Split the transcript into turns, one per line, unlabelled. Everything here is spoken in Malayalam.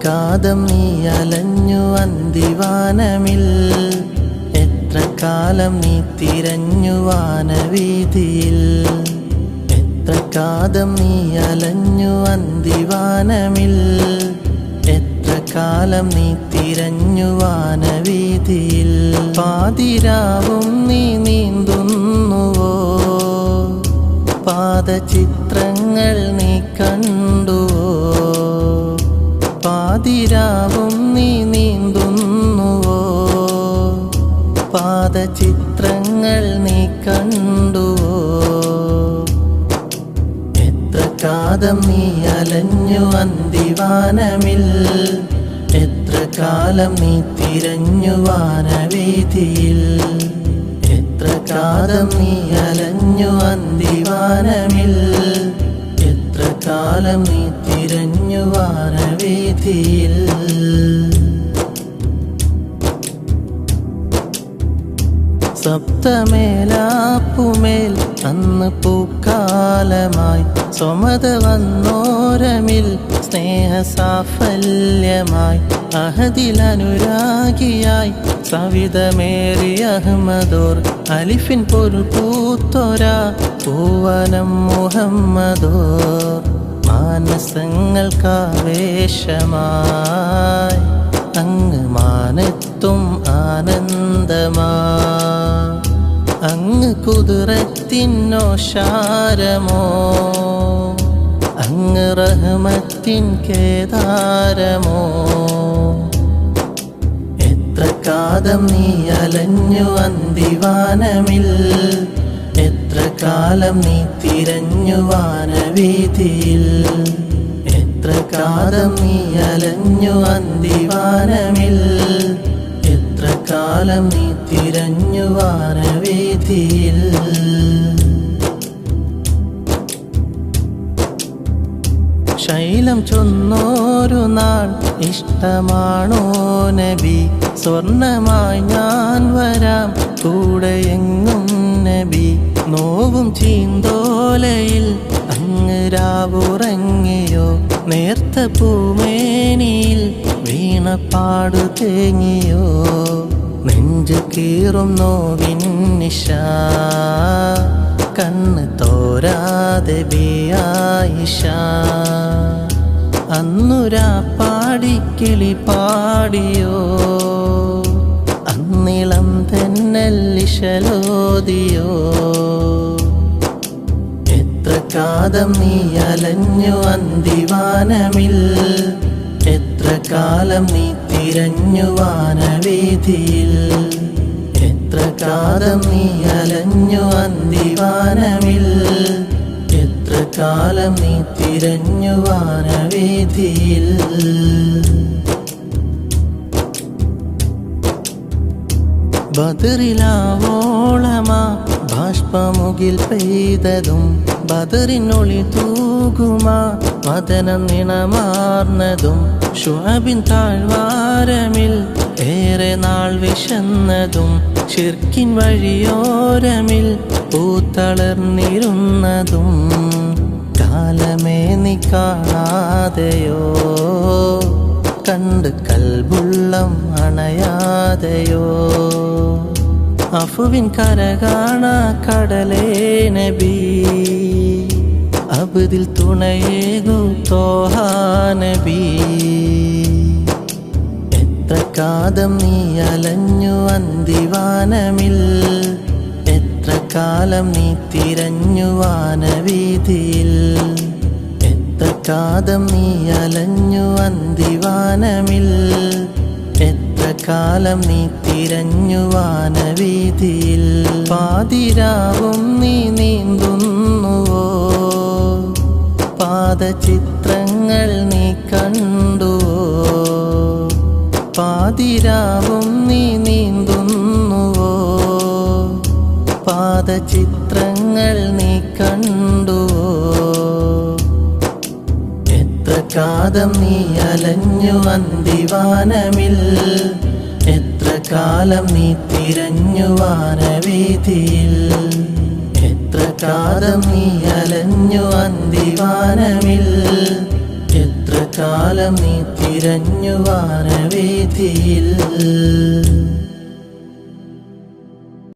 കാതം നീ അലഞ്ഞു അന്തിവാനമിൽ, എത്ര കാലം നീ തിരഞ്ഞു വാനവീതിയിൽ. എത്ര കാതം നീ അലഞ്ഞു അന്തിവാനമിൽ, എത്ര കാലം നീ തിരഞ്ഞു വാനവീതിയിൽ. പാതിരാവും നീ നീന്തുന്നുവോ, പാദചിത്രങ്ങൾ നീ കണ്ടുവോ. പാതിരാവും നീ നീന്തുന്നുവോ, പാദചിത്രങ്ങൾ നീ കണ്ടുവോ. എത്ര കാതം നീ അലഞ്ഞു അന്തിവാനമിൽ, എത്ര കാലം നീ തിരഞ്ഞു വാനവീതിയിൽ. എത്ര കാതം നീ അലഞ്ഞു അന്തിവാനമിൽ, എത്ര കാലം നീ തിരഞ്ഞു വാനവീതിയിൽ. സപ്തമേലാപ്പുമേൽ അന്ന് പൂക്കാലമായി, സ്വമത വന്നോരമിൽ സ്നേഹസാഫല്യമായി. അഹദിലനുരാഗിയായി സവിതമേറി അഹമ്മദോർ, അലിഫിൻ പൊരുൾ പൂത്തൊരാ പൂവനം മുഹമ്മദോർ. മാനസങ്ങൾക്കാവേശമായി അങ്ങ് മാനത്തും ആനന്ദമാ. അങ്ങ് കുതിരത്തിനോ ശാരമോ, അങ്ങ് റഹ്മത്തിൻ കേദാരമോ. എത്ര കാതം നീ അലഞ്ഞു അന്തിവാനമിൽ, എത്ര കാലം നീ തിരഞ്ഞു വാനവീതിയിൽ. എത്ര കാതം നീ അലഞ്ഞു അന്തിവാനമിൽ, എത്ര കാലം നീ തിരഞ്ഞു വാനവീതിയിൽ. ശൈലം ചൊന്നോരു നാൾ ഇഷ്ടമാണോ നബി, സ്വർണമായി ഞാൻ വരാം കൂടെയെങ്ങും നബി. നോവും ചീന്തോലയിൽ അങ്ങ് രാവുറങ്ങിയോ, നേർത്ത പൂമേനിയിൽ വീണപ്പാടു തേങ്ങിയോ. നെഞ്ചു കീറും നോവിൻ നിശ, കണ്ണ് തോരാതെ ബിയായിഷ. അന്നുരാ പാടിക്കിളി പാടിയോ, അന്നിളം തെന്നല്ലിശലോദിയോ. എത്ര കാതം നീ അലഞ്ഞു അന്തിവാനമിൽ, എത്ര കാലം നീ തിരഞ്ഞു വാനവീതിയിൽ. എത്ര കാതം നീ അലഞ്ഞു അന്തിവാനമിൽ, എത്ര കാലം നീ തിരഞ്ഞു വാനവീതിയിൽ. ബദറിലാവോളമാ ബാഷ്പമുകിൽ പെയ്തതും, ബദറിനൊളി തൂകുമാ വദനം നിണമാർന്നതും. ശുഅബിൻ താഴ്വാരമിൽ ഏറെ നാൾ വിശന്നതും, ശിർക്കിൻ വഴിയോരമിൽ പൂത്തളർന്നിരുന്നതും. കാലമേ നീ കാണാതെയോ, കണ്ട് കൽബുള്ളം അണയാതെയോ. അഫുവിൻ കര കാണാ കടലേ നബി, അബ്ദിൽ തുണയേകു തോഹാ നബി. എത്ര കാതം നീ അലഞ്ഞു അന്തിവാനമിൽ, എത്ര കാലം നീ തിരഞ്ഞു വാനവീതിയിൽ. എത്ര കാതം നീ അലഞ്ഞു അന്തിവാനമിൽ, എത്ര കാലം നീ തിരഞ്ഞു വാനവീതിയിൽ. പാതിരാവും നീ നീന്തുന്നുവോ, പാദചിത്രങ്ങൾ നീ കണ്ടുവോ. പാതിരാവും നീ നീന്തുന്നുവോ, പാദചിത്രങ്ങൾ നീ കണ്ടുവോ. എത്ര കാതം നീ അലഞ്ഞു അന്തിവാനമിൽ, എത്ര കാലം നീ തിരഞ്ഞു വാനവീതിയിൽ. എത്ര കാതം നീ അലഞ്ഞു അന്തിവാനമിൽ, എത്ര കാലം നീ തിരഞ്ഞു വാനവീഥിയിൽ.